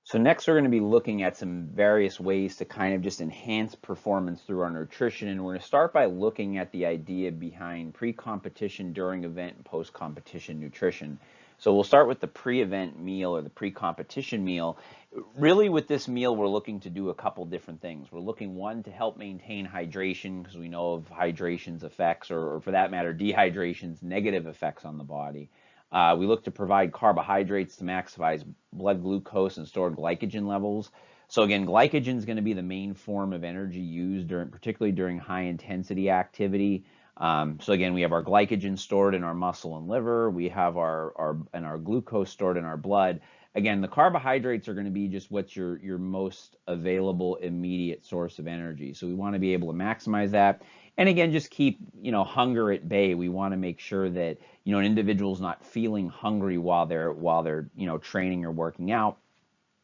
So next we're going to be looking at some various ways to kind of just enhance performance through our nutrition, and we're going to start by looking at the idea behind pre-competition, during event, and post-competition nutrition. So we'll start with the pre-event meal or the pre-competition meal. Really with this meal we're looking to do a couple different things. We're looking, one, to help maintain hydration, because we know of hydration's effects, or for that matter dehydration's negative effects on the body. We look to provide carbohydrates to maximize blood glucose and stored glycogen levels. So again, glycogen is going to be the main form of energy used particularly during high intensity activity. So again, we have our glycogen stored in our muscle and liver. We have our glucose stored in our blood. Again, the carbohydrates are going to be just what's your most available immediate source of energy. So we want to be able to maximize that. And again, just keep, hunger at bay. We want to make sure that, an individual's not feeling hungry while they're training or working out.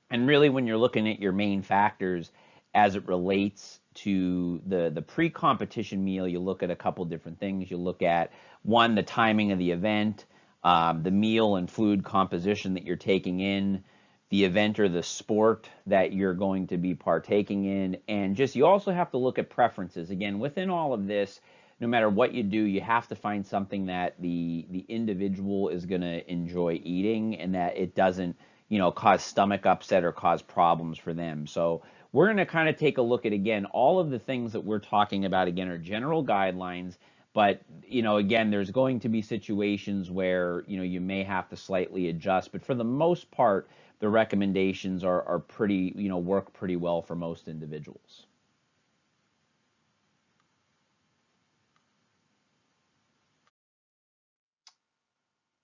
And really, when you're looking at your main factors as it relates to the pre-competition meal, you look at a couple different things. You look at, one, the timing of the event, the meal and fluid composition that you're taking in, the event or the sport that you're going to be partaking in, and just you also have to look at preferences. Again, within all of this, no matter what you do, you have to find something that the individual is going to enjoy eating, and that it doesn't cause stomach upset or cause problems for them. So we're going to kind of take a look at, again, all of the things that we're talking about, again, are general guidelines. But, again, there's going to be situations where, you may have to slightly adjust. But for the most part, the recommendations are pretty, work pretty well for most individuals.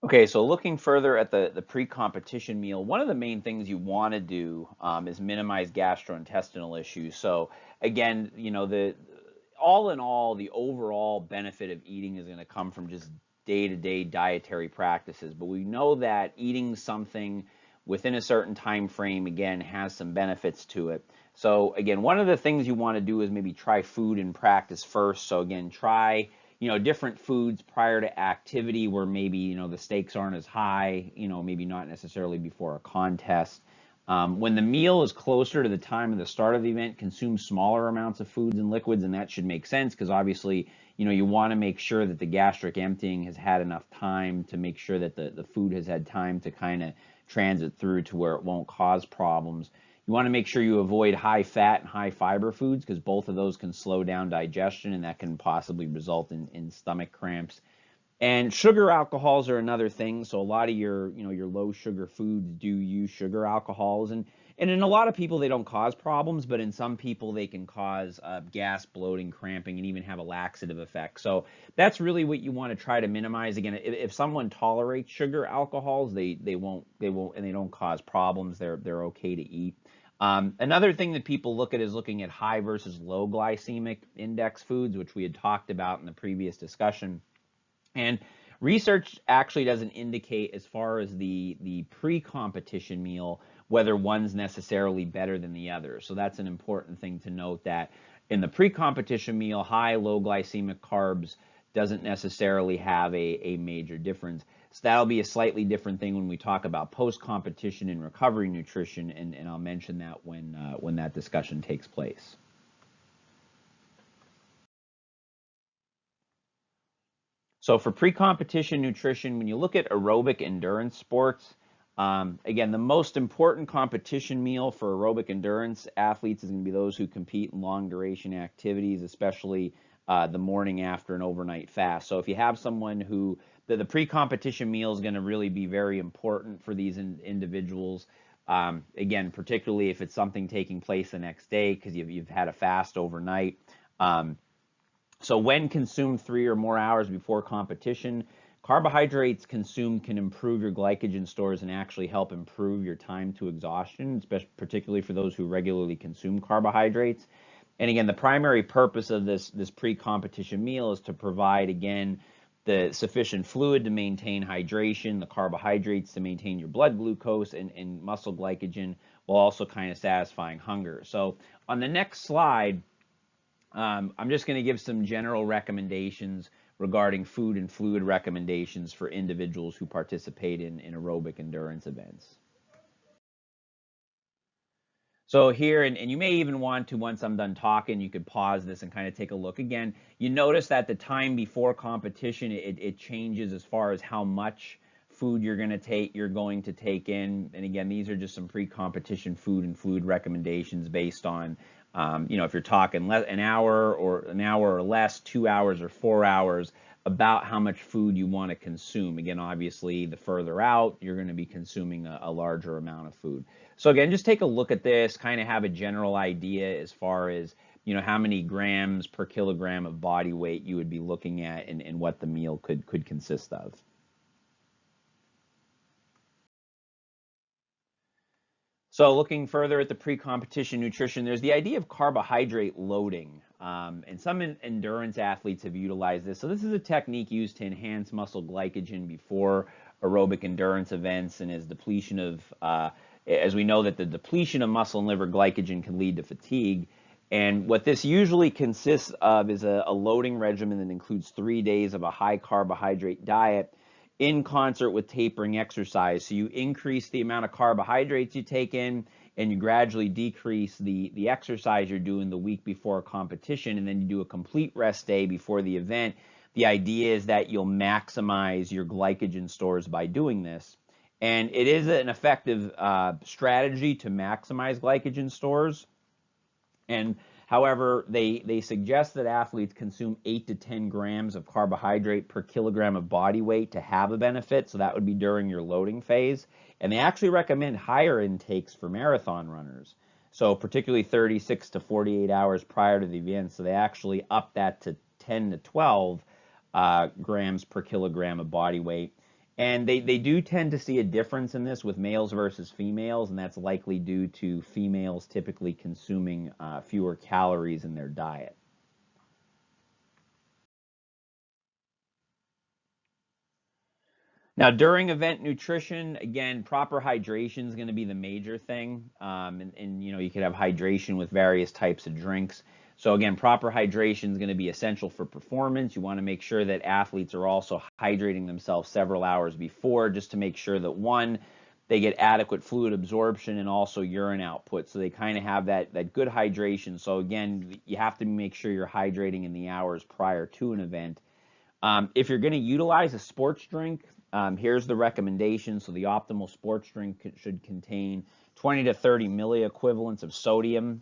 Okay, so looking further at the pre-competition meal, one of the main things you want to do is minimize gastrointestinal issues. So again, all in all, the overall benefit of eating is going to come from just day-to-day dietary practices. But we know that eating something within a certain time frame, again, has some benefits to it. So again, one of the things you want to do is maybe try food in practice first. So again, try different foods prior to activity where maybe the stakes aren't as high, maybe not necessarily before a contest. When the meal is closer to the time of the start of the event, consume smaller amounts of foods and liquids, and that should make sense because obviously, you want to make sure that the gastric emptying has had enough time to make sure that the food has had time to kind of transit through to where it won't cause problems. You want to make sure you avoid high fat and high fiber foods because both of those can slow down digestion, and that can possibly result in stomach cramps. And sugar alcohols are another thing. So a lot of your low sugar foods do use sugar alcohols, and in a lot of people they don't cause problems, but in some people they can cause gas, bloating, cramping, and even have a laxative effect. So that's really what you want to try to minimize. Again, if someone tolerates sugar alcohols, they won't, and they don't cause problems. They're okay to eat. Another thing that people look at is looking at high versus low glycemic index foods, which we had talked about in the previous discussion. And research actually doesn't indicate, as far as the pre-competition meal, whether one's necessarily better than the other. So that's an important thing to note, that in the pre-competition meal, high, low glycemic carbs doesn't necessarily have a major difference. So that'll be a slightly different thing when we talk about post-competition and recovery nutrition, and I'll mention that when that discussion takes place. So for pre-competition nutrition, when you look at aerobic endurance sports, again, the most important competition meal for aerobic endurance athletes is going to be those who compete in long duration activities, especially the morning after an overnight fast. So if you have someone who, the pre-competition meal is going to really be very important for these individuals. Again, particularly if it's something taking place the next day because you've had a fast overnight. So when consumed 3 or more hours before competition, carbohydrates consumed can improve your glycogen stores and actually help improve your time to exhaustion, especially particularly for those who regularly consume carbohydrates. And again, the primary purpose of this pre-competition meal is to provide, again, the sufficient fluid to maintain hydration, the carbohydrates to maintain your blood glucose and muscle glycogen, while also kind of satisfying hunger. So on the next slide, I'm just going to give some general recommendations regarding food and fluid recommendations for individuals who participate in aerobic endurance events. So here, and you may even want to, once I'm done talking, you could pause this and kind of take a look again. You notice that the time before competition, it changes as far as how much food you're going to take in. And again, these are just some pre-competition food and fluid recommendations based on, if you're talking an hour or less, 2 hours or 4 hours, about how much food you want to consume. Again, obviously, the further out, you're going to be consuming a larger amount of food. So again, just take a look at this, kind of have a general idea as far as, how many grams per kilogram of body weight you would be looking at and what the meal could consist of. So looking further at the pre-competition nutrition, there's the idea of carbohydrate loading. And some endurance athletes have utilized this. So this is a technique used to enhance muscle glycogen before aerobic endurance events, and as we know that the depletion of muscle and liver glycogen can lead to fatigue. And what this usually consists of is a loading regimen that includes 3 days of a high carbohydrate diet in concert with tapering exercise. So you increase the amount of carbohydrates you take in, and you gradually decrease the exercise you're doing the week before a competition, and then you do a complete rest day before the event. The idea is that you'll maximize your glycogen stores by doing this. And it is an effective strategy to maximize glycogen stores. And however, they suggest that athletes consume 8 to 10 grams of carbohydrate per kilogram of body weight to have a benefit. So that would be during your loading phase. And they actually recommend higher intakes for marathon runners. So particularly 36 to 48 hours prior to the event. So they actually up that to 10 to 12 grams per kilogram of body weight. And they do tend to see a difference in this with males versus females, and that's likely due to females typically consuming fewer calories in their diet. Now, during event nutrition, again, proper hydration is going to be the major thing. And you could have hydration with various types of drinks. So again, proper hydration is going to be essential for performance. You want to make sure that athletes are also hydrating themselves several hours before, just to make sure that, one, they get adequate fluid absorption and also urine output. So they kind of have that good hydration. So again, you have to make sure you're hydrating in the hours prior to an event. If you're going to utilize a sports drink, here's the recommendation. So the optimal sports drink should contain 20 to 30 milliequivalents of sodium,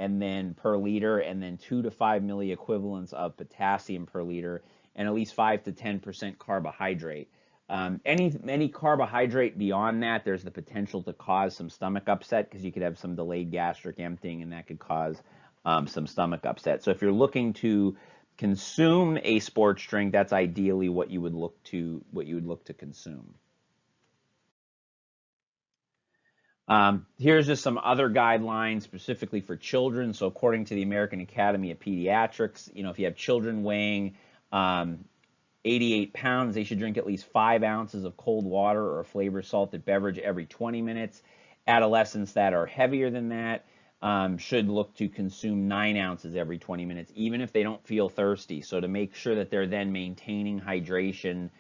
and then per liter, and then 2 to 5 milliequivalents of potassium per liter, and at least 5 to 10% carbohydrate. Any carbohydrate beyond that, there's the potential to cause some stomach upset, because you could have some delayed gastric emptying, and that could cause some stomach upset. So if you're looking to consume a sports drink, that's ideally what you would look to consume. Here's just some other guidelines specifically for children. So according to the American Academy of Pediatrics, if you have children weighing 88 pounds, they should drink at least 5 ounces of cold water or a flavor salted beverage every 20 minutes. Adolescents that are heavier than that should look to consume 9 ounces every 20 minutes, even if they don't feel thirsty. So to make sure that they're then maintaining hydration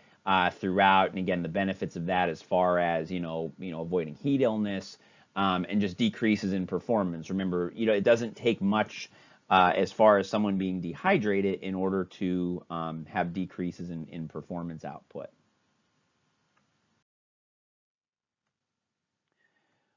throughout, and again, the benefits of that as far as avoiding heat illness and just decreases in performance. Remember, it doesn't take much as far as someone being dehydrated in order to have decreases in performance output.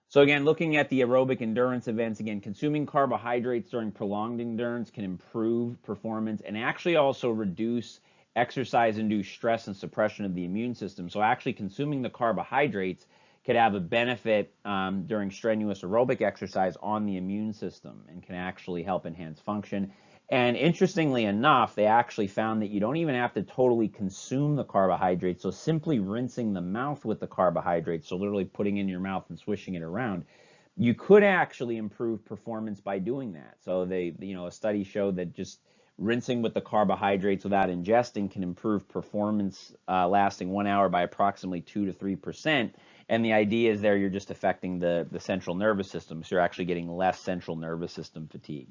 So again, looking at the aerobic endurance events, again, consuming carbohydrates during prolonged endurance can improve performance and actually also reduce exercise-induced stress and suppression of the immune system. So actually consuming the carbohydrates could have a benefit during strenuous aerobic exercise on the immune system and can actually help enhance function. And interestingly enough, they actually found that you don't even have to totally consume the carbohydrates. So simply rinsing the mouth with the carbohydrates, so literally putting it in your mouth and swishing it around, you could actually improve performance by doing that. So a study showed that just rinsing with the carbohydrates without ingesting can improve performance lasting 1 hour by approximately 2 to 3%. And the idea is there you're just affecting the central nervous system, so you're actually getting less central nervous system fatigue.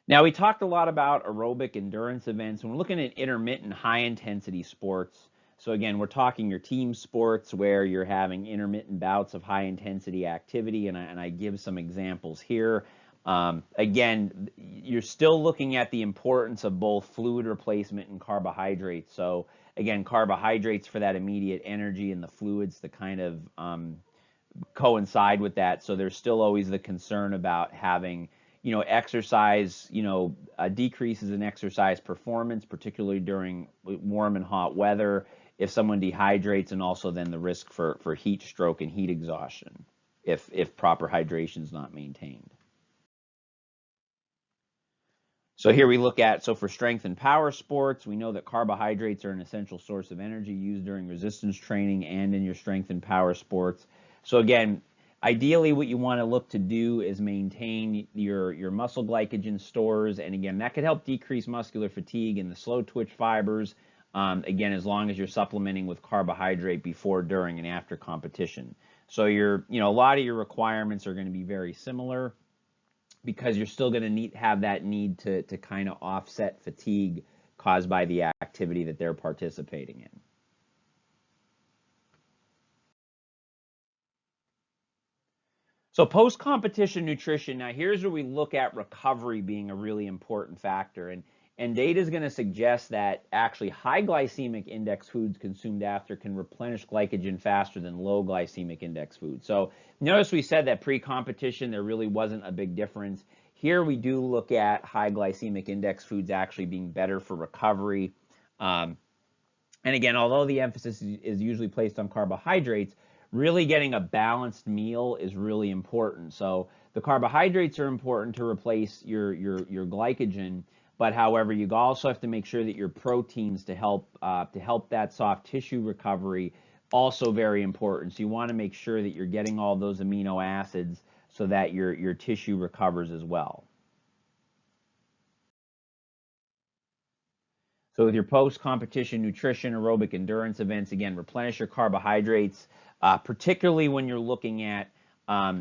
Now, we talked a lot about aerobic endurance events. When we're looking at intermittent high-intensity sports, So again, we're talking your team sports where you're having intermittent bouts of high intensity activity, and I give some examples here. Again, you're still looking at the importance of both fluid replacement and carbohydrates. So again, carbohydrates for that immediate energy and the fluids to kind of coincide with that. So there's still always the concern about having, exercise, decreases in exercise performance, particularly during warm and hot weather, if someone dehydrates, and also then the risk for heat stroke and heat exhaustion if proper hydration is not maintained. So here we look at, so for strength and power sports, we know that carbohydrates are an essential source of energy used during resistance training and in your strength and power sports. So again, ideally what you want to look to do is maintain your muscle glycogen stores. And again, that could help decrease muscular fatigue and the slow twitch fibers. Again, as long as you're supplementing with carbohydrate before, during, and after competition. So a lot of your requirements are going to be very similar, because you're still going to have that need to kind of offset fatigue caused by the activity that they're participating in. So post-competition nutrition, now here's where we look at recovery being a really important factor. And data is going to suggest that actually high glycemic index foods consumed after can replenish glycogen faster than low glycemic index foods. So notice we said that pre-competition, there really wasn't a big difference. Here we do look at high glycemic index foods actually being better for recovery. And again, although the emphasis is usually placed on carbohydrates, really getting a balanced meal is really important. So the carbohydrates are important to replace your glycogen, but however, you also have to make sure that your proteins to help that soft tissue recovery, also very important. So you want to make sure that you're getting all those amino acids so that your tissue recovers as well. So with your post-competition nutrition, aerobic endurance events, again, replenish your carbohydrates, particularly when you're looking at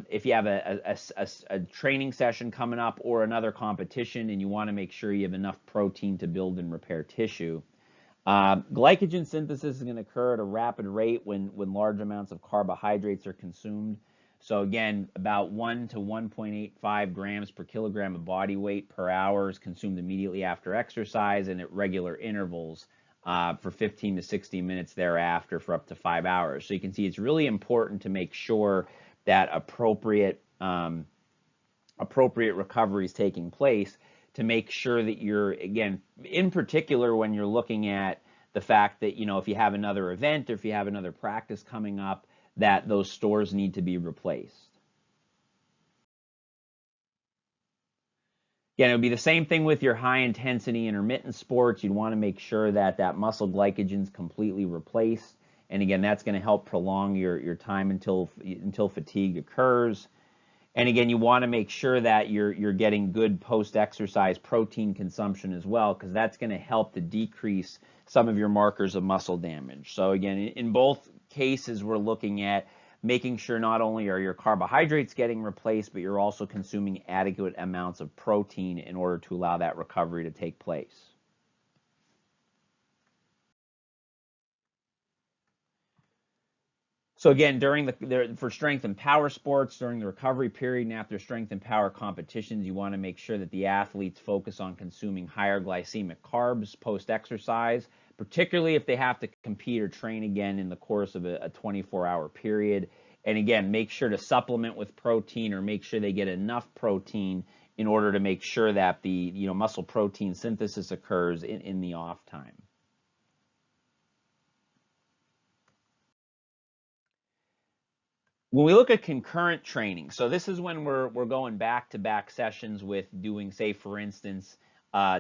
if you have a training session coming up or another competition and you want to make sure you have enough protein to build and repair tissue. Glycogen synthesis is going to occur at a rapid rate when large amounts of carbohydrates are consumed. So again, about 1 to 1.85 grams per kilogram of body weight per hour is consumed immediately after exercise and at regular intervals for 15 to 60 minutes thereafter for up to 5 hours. So you can see it's really important to make sure that appropriate recovery is taking place, to make sure that you're, again, in particular when you're looking at the fact that, if you have another event or if you have another practice coming up, that those stores need to be replaced. Again, it would be the same thing with your high intensity intermittent sports. You'd want to make sure that that muscle glycogen is completely replaced. And again, that's going to help prolong your time until fatigue occurs. And again, you want to make sure that you're getting good post-exercise protein consumption as well, because that's going to help to decrease some of your markers of muscle damage. So again, in both cases, we're looking at making sure not only are your carbohydrates getting replaced, but you're also consuming adequate amounts of protein in order to allow that recovery to take place. So again, for strength and power sports, during the recovery period and after strength and power competitions, you want to make sure that the athletes focus on consuming higher glycemic carbs post-exercise, particularly if they have to compete or train again in the course of a 24-hour period. And again, make sure to supplement with protein, or make sure they get enough protein in order to make sure that the muscle protein synthesis occurs in the off time. When we look at concurrent training, so this is when we're going back-to-back sessions with doing, say, for instance,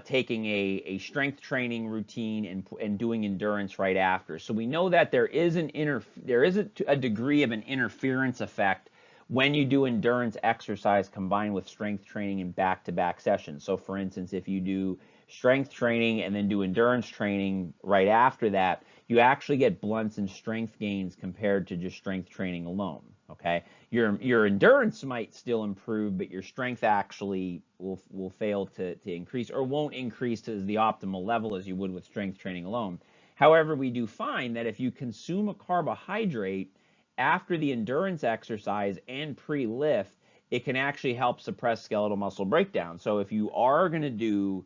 taking a strength training routine and doing endurance right after. So we know that there is a degree of an interference effect when you do endurance exercise combined with strength training in back-to-back sessions. So for instance, if you do strength training and then do endurance training right after that, you actually get blunts in strength gains compared to just strength training alone. Okay, your endurance might still improve, but your strength actually will fail to increase, or won't increase to the optimal level as you would with strength training alone. However, we do find that if you consume a carbohydrate after the endurance exercise and pre-lift, it can actually help suppress skeletal muscle breakdown. So if you are going to do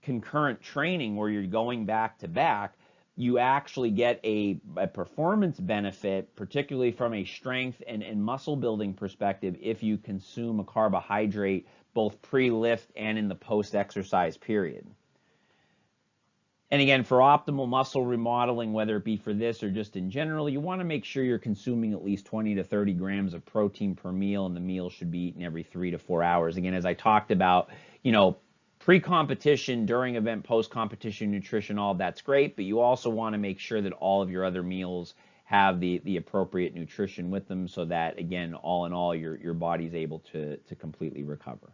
concurrent training where you're going back to back, you actually get a performance benefit, particularly from a strength and muscle building perspective, if you consume a carbohydrate both pre-lift and in the post-exercise period. And again, for optimal muscle remodeling, whether it be for this or just in general, you want to make sure you're consuming at least 20 to 30 grams of protein per meal, and the meal should be eaten every 3 to 4 hours. Again, as I talked about, pre-competition, during event, post-competition nutrition, all that's great, but you also want to make sure that all of your other meals have the appropriate nutrition with them so that, again, all in all, your body's able to completely recover.